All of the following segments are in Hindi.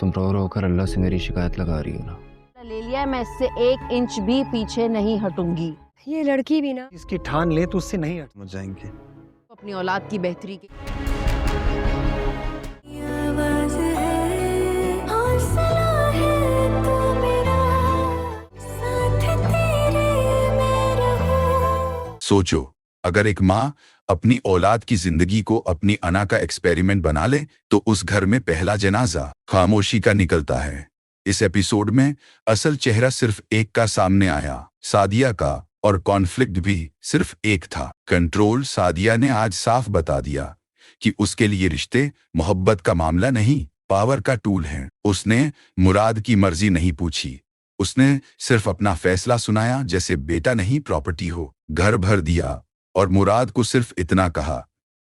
तुम रो रो कर अल्लाह से मेरी शिकायत लगा रही हो ना। ले लिया है, मैं इससे 1 इंच भी पीछे नहीं हटूंगी। ये लड़की भी ना इसकी ठान ले तो उससे नहीं हट समझ जाएंगे। अपनी औलाद की बेहतरी के सोचो, अगर एक माँ अपनी औलाद की जिंदगी को अपनी अना का एक्सपेरिमेंट बना ले तो उस घर में पहला जनाजा खामोशी का निकलता है। इस एपिसोड में असल चेहरा सिर्फ एक का सामने आया, सादिया का, और कॉन्फ्लिक्ट भी सिर्फ एक था, कंट्रोल। सादिया ने आज साफ बता दिया कि उसके लिए रिश्ते मोहब्बत का मामला नहीं, पावर का टूल है। उसने मुराद की मर्जी नहीं पूछी, उसने सिर्फ अपना फैसला सुनाया, जैसे बेटा नहीं प्रॉपर्टी हो। घर भर दिया और मुराद को सिर्फ इतना कहा,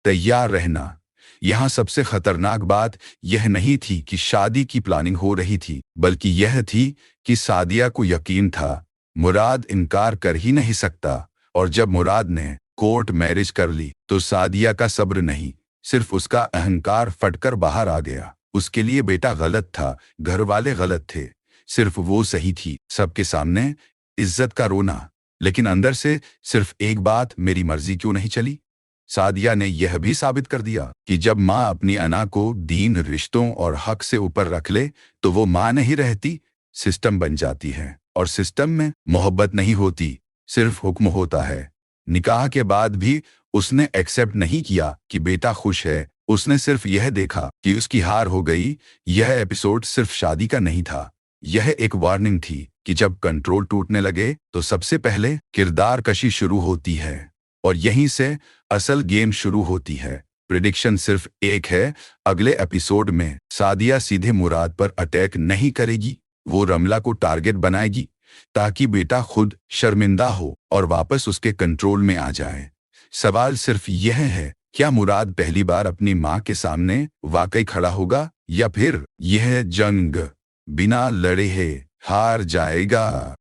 तैयार रहना। यहाँ सबसे खतरनाक बात यह नहीं थी कि शादी की प्लानिंग हो रही थी, बल्कि यह थी कि सादिया को यकीन था मुराद इनकार कर ही नहीं सकता। और जब मुराद ने कोर्ट मैरिज कर ली तो सादिया का सब्र नहीं, सिर्फ उसका अहंकार फटकर बाहर आ गया। उसके लिए बेटा गलत था, घर वाले गलत थे, सिर्फ वो सही थी। सबके सामने इज्जत का रोना, लेकिन अंदर से सिर्फ एक बात, मेरी मर्जी क्यों नहीं चली। सादिया ने यह भी साबित कर दिया कि जब माँ अपनी अना को दीन, रिश्तों और हक से ऊपर रख ले तो वो माँ नहीं रहती, सिस्टम बन जाती है। और सिस्टम में मोहब्बत नहीं होती, सिर्फ हुक्म होता है। निकाह के बाद भी उसने एक्सेप्ट नहीं किया कि बेटा खुश है, उसने सिर्फ यह देखा कि उसकी हार हो गई। यह एपिसोड सिर्फ शादी का नहीं था, यह एक वार्निंग थी कि जब कंट्रोल टूटने लगे तो सबसे पहले किरदार कशी शुरू होती है, और यहीं से असल गेम शुरू होती है। प्रिडिक्शन सिर्फ एक है, अगले एपिसोड में सादिया सीधे मुराद पर अटैक नहीं करेगी, वो रमला को टारगेट बनाएगी ताकि बेटा खुद शर्मिंदा हो और वापस उसके कंट्रोल में आ जाए। सवाल सिर्फ यह है, क्या मुराद पहली बार अपनी माँ के सामने वाकई खड़ा होगा, या फिर यह जंग बिना लड़े हार जाएगा।